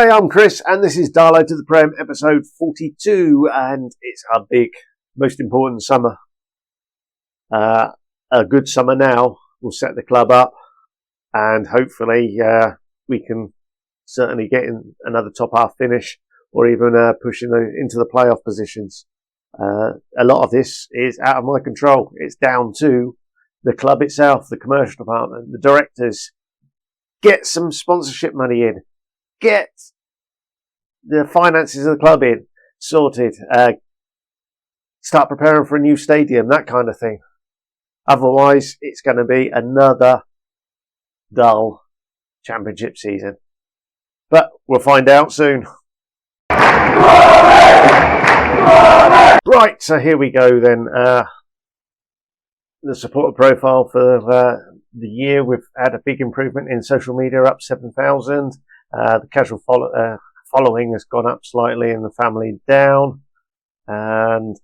Hi, I'm Chris, and this is Darlo to the Prem, episode 42, and it's our big, most important summer. A good summer now will set the club up, and hopefully we can certainly get in another top half finish, or even push into the playoff positions. A lot of this is out of my control. It's down to the club itself, the commercial department, the directors. Get some sponsorship money in. Get the finances of the club in, sorted. Start preparing for a new stadium, that kind of thing. Otherwise, it's going to be another dull championship season. But we'll find out soon. Right, so here we go then. The supporter profile for the year, we've had a big improvement in social media, up 7,000. The casual following has gone up slightly and the family down. And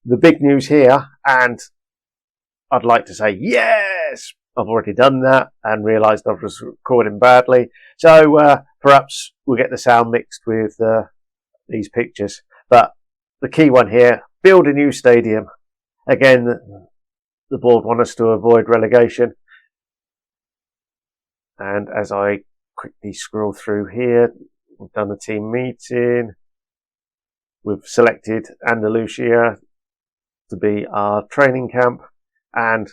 the big news here, and I'd like to say, yes, I've already done that and realised I was recording badly. So perhaps we'll get the sound mixed with these pictures. But the key one here, build a new stadium. Again, the board want us to avoid relegation. And as I quickly scroll through here, we've done a team meeting. We've selected Andalusia to be our training camp, and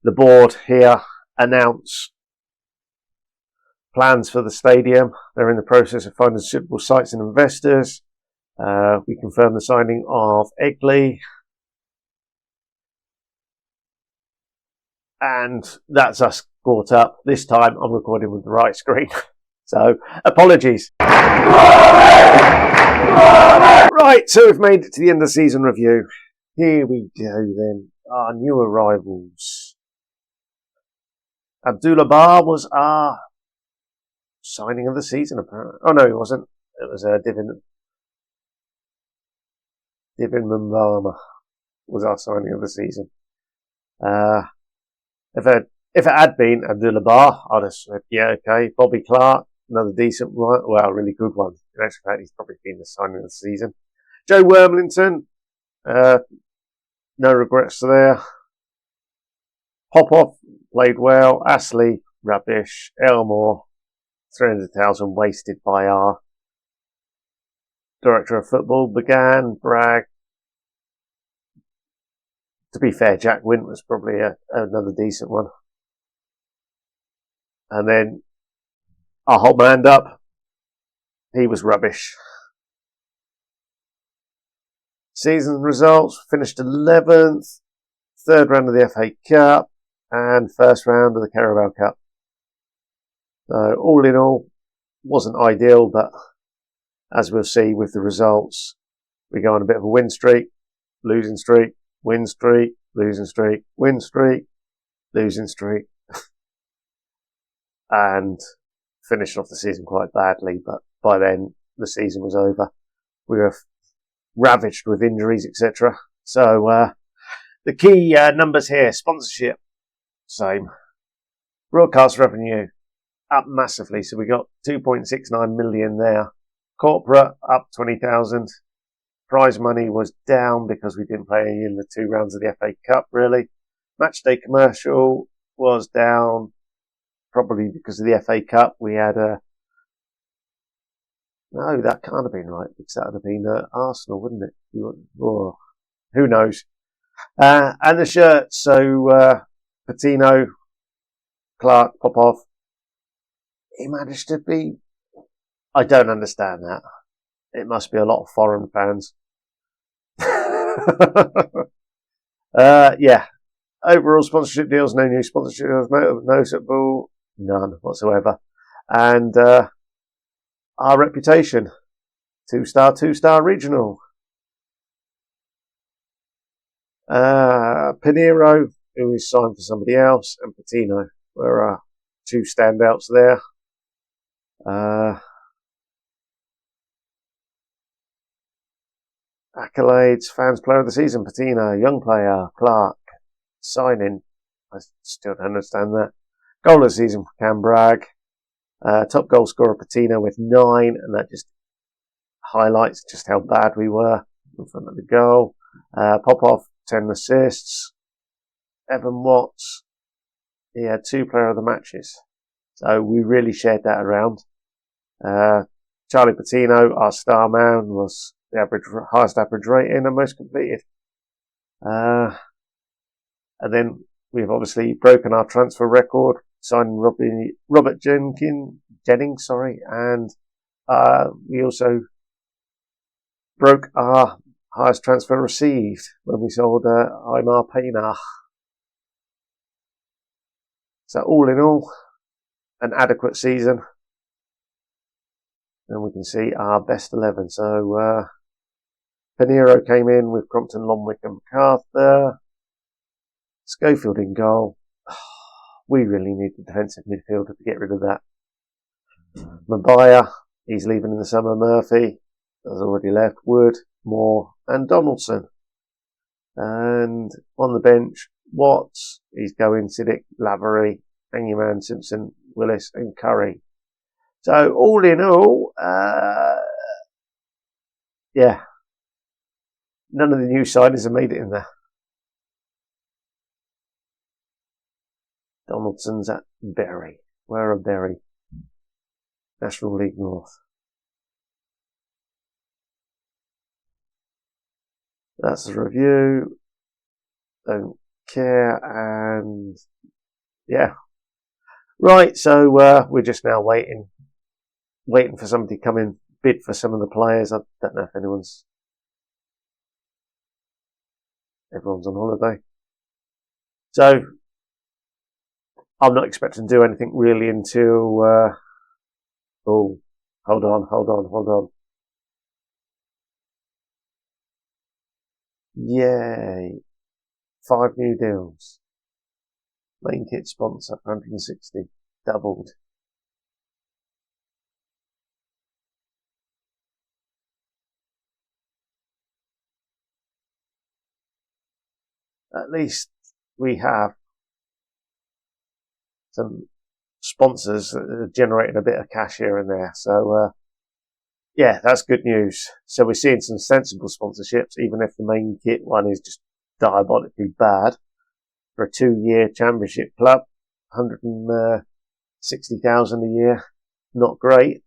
the board here announce plans for the stadium. They're in the process of finding suitable sites and investors. We confirm the signing of Egley, and that's us caught up. This time I'm recording with the right screen, so apologies. Right, so we've made it to the end of the season review. Here we go then. Our new arrivals. Abdullah Bar was our signing of the season, apparently. Oh no, it wasn't. It was Divin Mbama was our signing of the season. If it had been Abdullah Bar, I'd have said, yeah, okay. Bobby Clark, another decent one. Well, a really good one. In actual fact, he's probably been the signing of the season. Joe Wormlington, no regrets there. Popoff played well. Astley, rubbish. Elmore, 300,000 wasted by our director of football. Began, Bragg. To be fair, Jack Wint was probably another decent one. And then our hot man up, he was rubbish. Season results, finished 11th, third round of the FA Cup, and first round of the Carabao Cup. So all in all, wasn't ideal, but as we'll see with the results, we go on a bit of a win streak, losing streak, win streak, losing streak, win streak, losing streak, and finished off the season quite badly, but by then the season was over. We were ravaged with injuries, etc. So the key numbers here: sponsorship, same. Broadcast revenue up massively, so we got 2.69 million there. Corporate up 20,000. Prize money was down because we didn't play in the 2 rounds of the FA Cup, really. Matchday commercial was down, probably because of the FA Cup. We had no, that can't have been right, because that would have been Arsenal, wouldn't it? Oh, who knows? And the shirts, so Patino, Clark, Popoff, he managed to be... I don't understand that. It must be a lot of foreign fans. Yeah. Overall sponsorship deals, no new sponsorship deals, notable, none whatsoever. And our reputation, 2-star regional. Pinero, who is signed for somebody else, and Patino were our 2 standouts there. Accolades, fans player of the season, Patino, young player, Clark, signing, I still don't understand that. Goal of the season for Cam Bragg, Top goal scorer Patino with 9, and that just highlights just how bad we were in front of the goal. Popov, 10 assists. Evan Watts, he had 2 player of the matches. So we really shared that around. Charlie Patino, our star man, was the highest average rating and most completed. And then we've obviously broken our transfer record, signing Robert Jennings, and we also broke our highest transfer received when we sold Aymar Pena. So all in all, an adequate season. And we can see our best 11. So Pinheiro came in with Crompton, Lomwick and MacArthur. Schofield in goal. We really need the defensive midfielder to get rid of that. Mabaya, he's leaving in the summer. Murphy has already left. Wood, Moore and Donaldson. And on the bench, Watts, he's going. Siddick, Lavery, Hangman, Simpson, Willis and Curry. So all in all, yeah, none of the new signings have made it in there. Donaldson's at Bury. Where are Bury? National League North. That's the review. Don't care. And yeah. Right, so we're just now waiting for somebody to come in, bid for some of the players. I don't know if everyone's on holiday. So I'm not expecting to do anything really until hold on. Yay. 5 new deals. Main kit sponsor, 160. Doubled. At least we have some sponsors that are generating a bit of cash here and there. So, yeah, that's good news. So we're seeing some sensible sponsorships, even if the main kit one is just diabolically bad. For a 2-year championship club, 160,000 a year. Not great,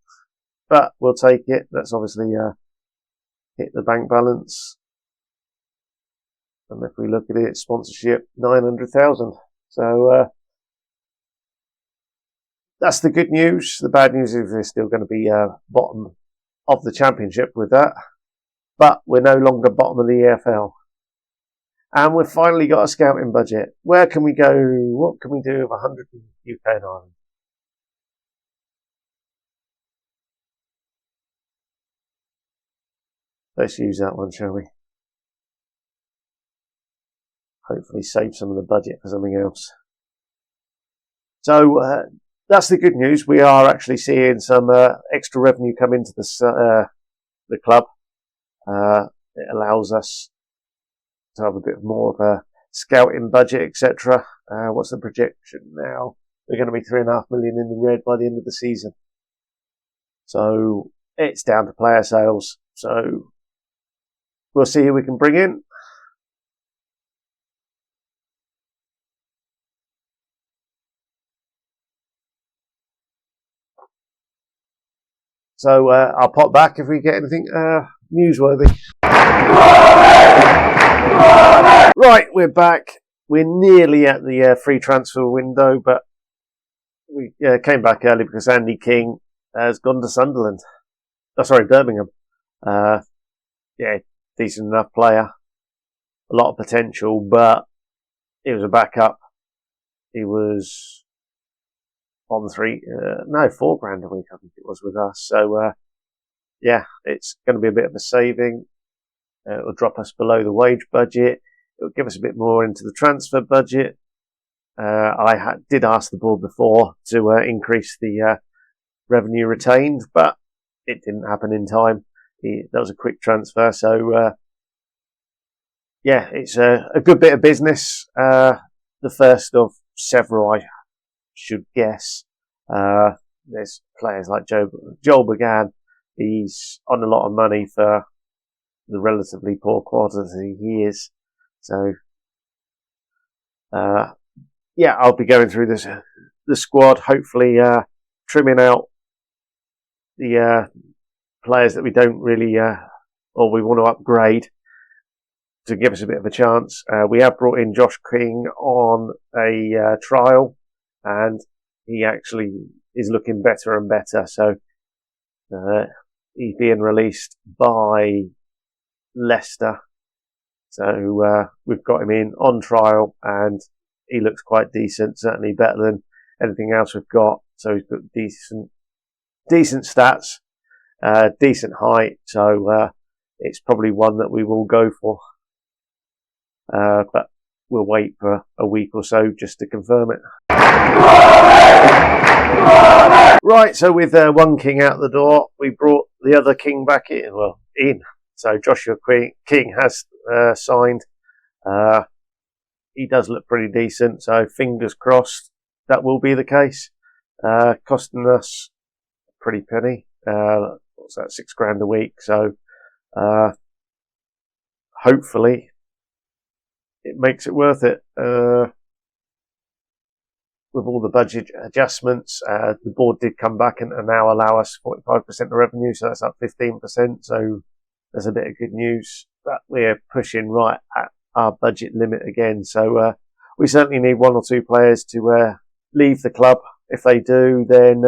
but we'll take it. That's obviously hit the bank balance. And if we look at it, sponsorship, 900,000. So that's the good news. The bad news is we're still going to be bottom of the championship with that. But we're no longer bottom of the EFL. And we've finally got a scouting budget. Where can we go? What can we do with 100 in UK and Ireland? Let's use that one, shall we? Hopefully save some of the budget for something else. So that's the good news. We are actually seeing some extra revenue come into the club. It allows us to have a bit more of a scouting budget, etc. What's the projection now? We're going to be 3.5 million in the red by the end of the season. So it's down to player sales. So we'll see who we can bring in. So I'll pop back if we get anything newsworthy. Right, we're back. We're nearly at the free transfer window, but we came back early because Andy King has gone to Sunderland. Oh, sorry, Birmingham. Yeah, decent enough player. A lot of potential, but he was a backup. He was on £4,000 a week, I think it was with us. So, yeah, it's going to be a bit of a saving. It will drop us below the wage budget. It will give us a bit more into the transfer budget. I did ask the board before to increase the revenue retained, but it didn't happen in time. That was a quick transfer. So, yeah, it's a good bit of business. The first of several, I should guess. there's players like Joel Began. He's on a lot of money for the relatively poor quality he is. So, I'll be going through the squad, hopefully trimming out the players that we don't really, or we want to upgrade to give us a bit of a chance. We have brought in Josh King on a trial, and he actually is looking better and better. So he's being released by Leicester. So we've got him in on trial, and he looks quite decent, certainly better than anything else we've got. So he's got decent stats, decent height. So it's probably one that we will go for. But we'll wait for a week or so just to confirm it. Right, so with one king out the door, we brought the other king back in. So Joshua King has signed. He does look pretty decent, so fingers crossed that will be the case. Costing us a pretty penny. What's that, $6,000 a week? So hopefully it makes it worth it. With all the budget adjustments, the board did come back and now allow us 45% of revenue, so that's up 15%. So there's a bit of good news, but we're pushing right at our budget limit again. So we certainly need one or two players to leave the club. If they do, then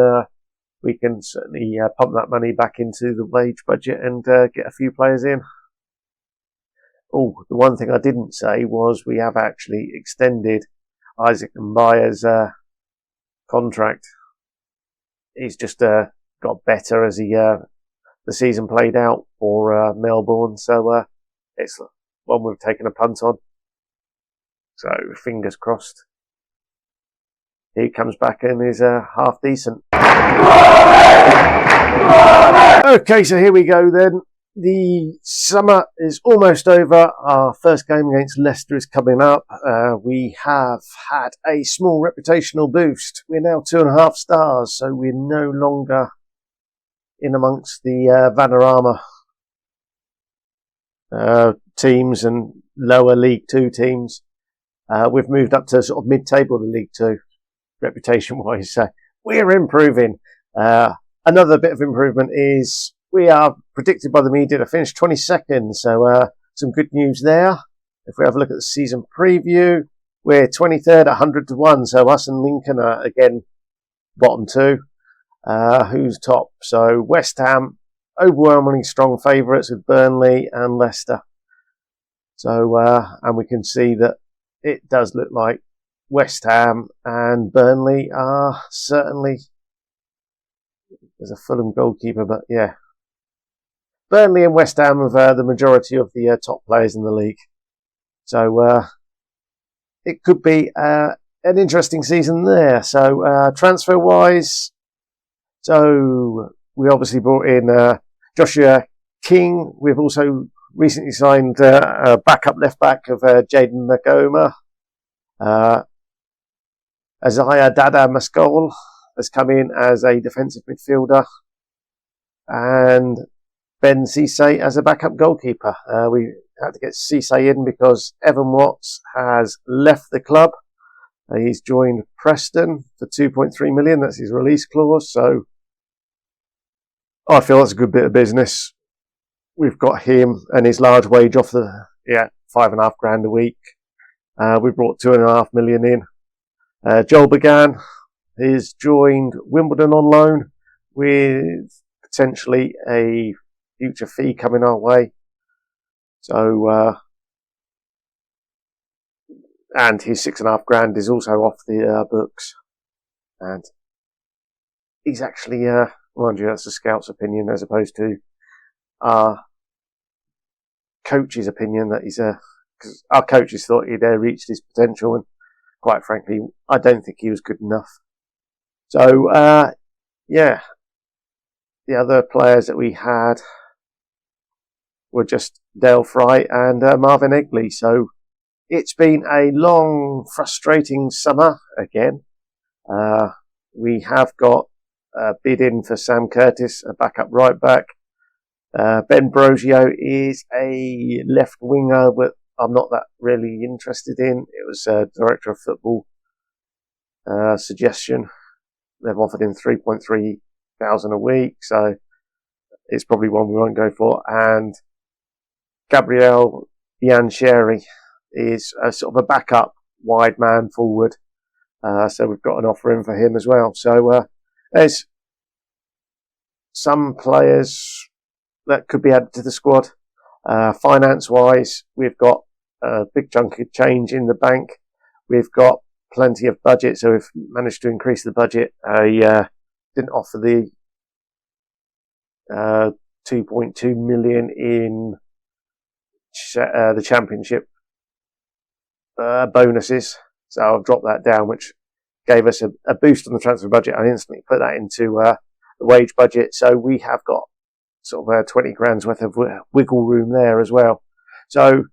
we can certainly pump that money back into the wage budget and get a few players in. Oh, the one thing I didn't say was we have actually extended Isaac Mbaya's contract. He's just got better as the season played out for Melbourne, so it's one we've taken a punt on. So fingers crossed he comes back and is half decent. Okay, so here we go then. The summer is almost over. Our first game against Leicester is coming up. We have had a small reputational boost. We're now 2.5 stars, so we're no longer in amongst the Vanarama teams and lower League 2 teams. We've moved up to sort of mid-table of the League 2, reputation-wise. So we're improving. Another bit of improvement is we are predicted by the media to finish 22nd, so some good news there. If we have a look at the season preview, we're 23rd at 100 to 1, so us and Lincoln are again bottom two. Who's top? So West Ham, overwhelmingly strong favourites with Burnley and Leicester. So, and we can see that it does look like West Ham and Burnley are certainly, there's a Fulham goalkeeper, but yeah. Burnley and West Ham have the majority of the top players in the league. So it could be an interesting season there. So transfer-wise, so we obviously brought in Joshua King. We've also recently signed a backup left-back of Jaden Magoma. Isaiah Dada Maskol has come in as a defensive midfielder. And Ben Cisse as a backup goalkeeper. We had to get Cisse in because Evan Watts has left the club. He's joined Preston for 2.3 million. That's his release clause. So I feel that's a good bit of business. We've got him and his large wage off the $5,500 a week. We brought 2.5 million in. Joel Began has joined Wimbledon on loan with potentially a future fee coming our way. So, and his $6,500 is also off the books. And he's actually, mind you, that's the scout's opinion as opposed to our coach's opinion that he's because our coaches thought he'd reached his potential, and quite frankly, I don't think he was good enough. So, yeah, the other players that we had were just Dale Fry and Marvin Egley. So it's been a long, frustrating summer again. We have got bid in for Sam Curtis, a backup right back. Ben Brogio is a left winger, but I'm not that really interested in. It was a director of football suggestion. They've offered him 3.3 thousand a week, so it's probably one we won't go for. And Gabriel Biancheri is a sort of a backup wide man forward. So we've got an offer in for him as well. So there's some players that could be added to the squad. Finance-wise, we've got a big chunk of change in the bank. We've got plenty of budget, so we've managed to increase the budget. I didn't offer the 2.2 million in the championship bonuses. So I've dropped that down, which gave us a boost on the transfer budget. I instantly put that into the wage budget. So we have got sort of 20 grand's worth of wiggle room there as well. So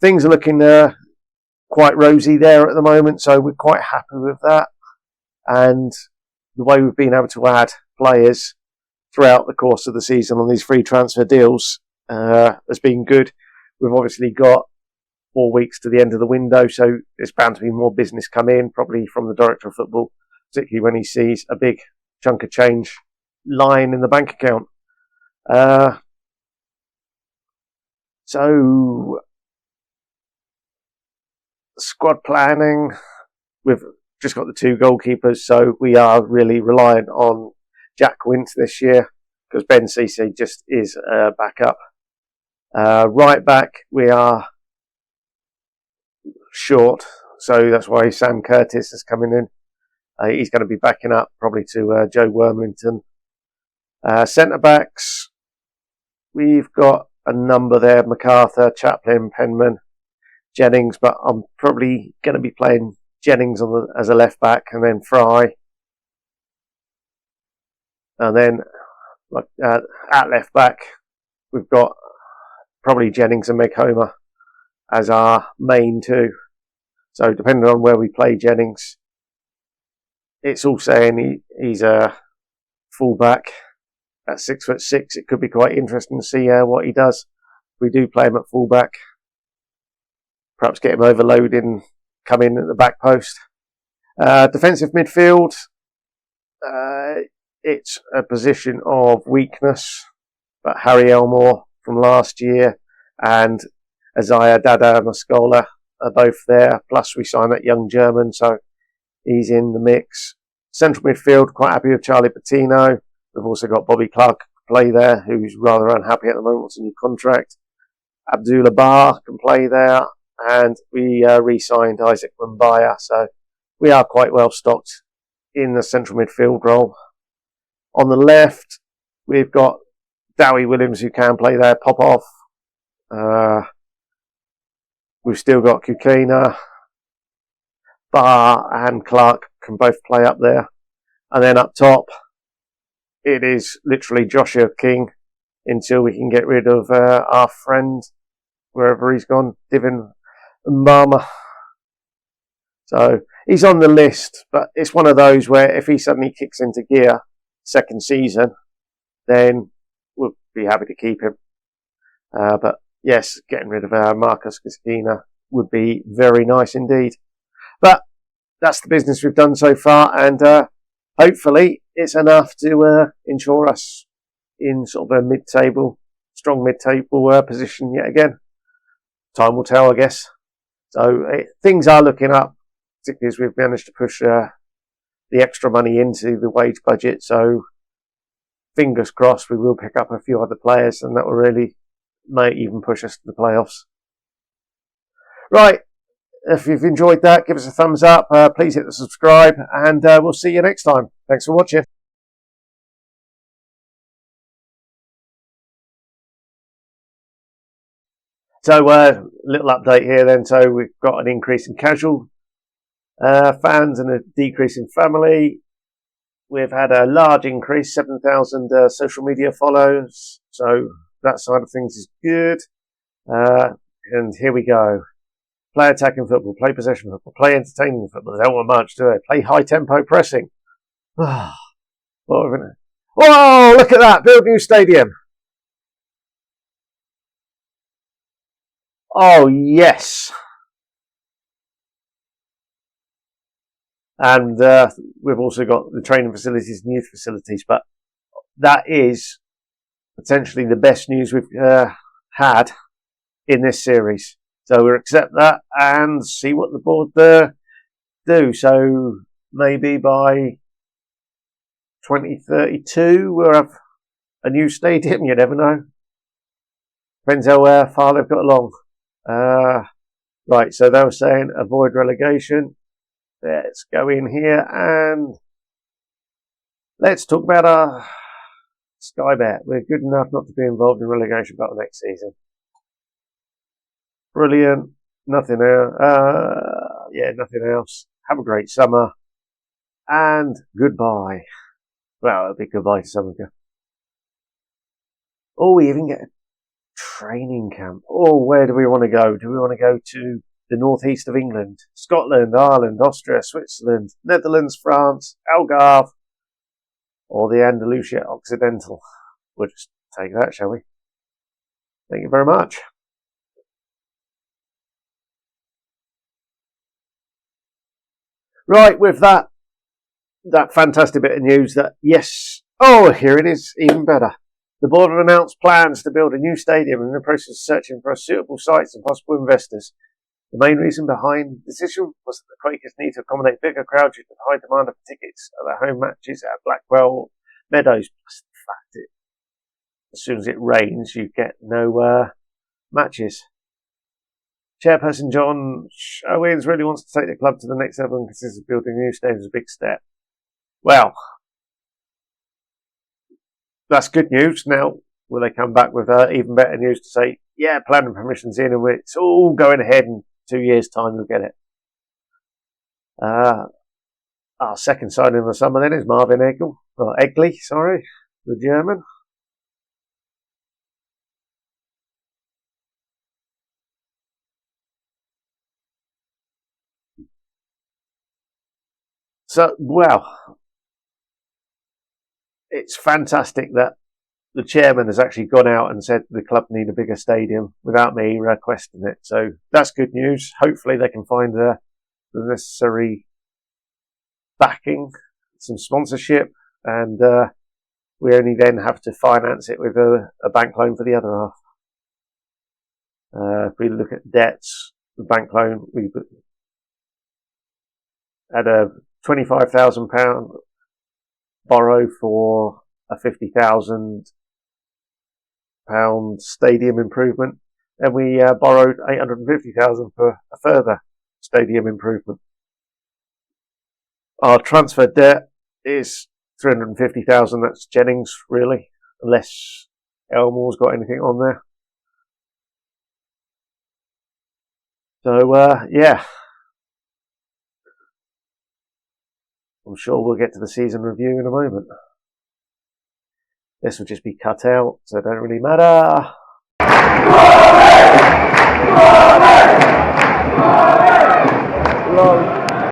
things are looking quite rosy there at the moment. So we're quite happy with that. And the way we've been able to add players throughout the course of the season on these free transfer deals has been good. We've obviously got 4 weeks to the end of the window, so there's bound to be more business come in, probably from the director of football, particularly when he sees a big chunk of change lying in the bank account. So, squad planning, we've just got the 2 goalkeepers, so we are really reliant on Jack Wint this year, because Ben Cece just is a backup. Right back, we are short, so that's why Sam Curtis is coming in. He's going to be backing up probably to Joe Wormington. Centre backs, we've got a number there: MacArthur, Chaplin, Penman, Jennings, but I'm probably going to be playing Jennings as a left back, and then Fry, and then at left back we've got probably Jennings and Meghoma as our main 2. So depending on where we play Jennings, it's all saying he's a full-back at 6'6". It could be quite interesting to see what he does. If we do play him at full-back, perhaps get him overloaded and come in at the back post. Defensive midfield, it's a position of weakness, but Harry Elmore from last year and Isaiah Dada Mascola are both there. Plus, we signed that young German, so he's in the mix. Central midfield, quite happy with Charlie Patino. We've also got Bobby Clark to play there, who's rather unhappy at the moment. Wants a new contract. Abdullah Bar can play there, and we re-signed Isaac Mbaya, so we are quite well stocked in the central midfield role. On the left, we've got Dowie Williams, who can play there. Popov. We've still got Kukina. Barr and Clark can both play up there. And then up top, it is literally Joshua King until we can get rid of our friend, wherever he's gone, Divin Mbama. So he's on the list, but it's one of those where if he suddenly kicks into gear second season, then we'll be happy to keep him. But yes, getting rid of Marcus Kukina would be very nice indeed. But that's the business we've done so far, and hopefully it's enough to ensure us in sort of a mid-table, strong mid-table position yet again. Time will tell, I guess. So things are looking up, particularly as we've managed to push the extra money into the wage budget. So fingers crossed we will pick up a few other players, and that will really might even push us to the playoffs. Right. If you've enjoyed that, give us a thumbs up. Please hit the subscribe, and we'll see you next time. Thanks for watching. So, little update here then. So, we've got an increase in casual fans and a decrease in family. We've had a large increase, 7,000 social media follows. So, that side of things is good. And here we go. Play attacking football, play possession football, play entertaining football. They don't want much, do they? Play high tempo pressing. Oh, look at that. Build new stadium. Oh, yes. And we've also got the training facilities and youth facilities, but that is potentially the best news we've had in this series. So we'll accept that and see what the board do. So maybe by 2032 we'll have a new stadium. You never know. Depends how far they've got along. Right, so they were saying avoid relegation. Let's go in here and let's talk about our Sky Bet. We're good enough not to be involved in relegation battle next season. Brilliant. Nothing else. Nothing else. Have a great summer. And goodbye. Well, it'll be goodbye to some of you. Oh, we even get a training camp. Oh, where do we want to go? Do we want to go to the northeast of England, Scotland, Ireland, Austria, Switzerland, Netherlands, France, Algarve, or the Andalusia Occidental? We'll just take that, shall we? Thank you very much. Right, with that fantastic bit of news that, yes, oh, here it is, even better. The board have announced plans to build a new stadium in the process of searching for suitable sites and possible investors. The main reason behind the decision was that the Quakers need to accommodate bigger crowds due to the high demand for tickets at their home matches at Blackwell Meadows. Plus the fact that as soon as it rains, you get no matches. Chairperson John Owens really wants to take the club to the next level and considers building a new stadium as a big step. Well, that's good news. Now, will they come back with even better news to say, yeah, planning permission's in and it's all going ahead in 2 years' time, we'll get it. Our second signing of the summer then is Marvin Egley, the German. So, well, it's fantastic that the chairman has actually gone out and said the club need a bigger stadium without me requesting it. So that's good news. Hopefully they can find the necessary backing, some sponsorship, and we only then have to finance it with a bank loan for the other half. If we look at debts, the bank loan, we had a £25,000 borrow for a £50,000 stadium improvement, and we borrowed £850,000 for a further stadium improvement. Our transfer debt is £350,000. That's Jennings, really, unless Elmore's got anything on there. So yeah, I'm sure we'll get to the season review in a moment. This will just be cut out, so it don't really matter. Glory! Glory! Glory!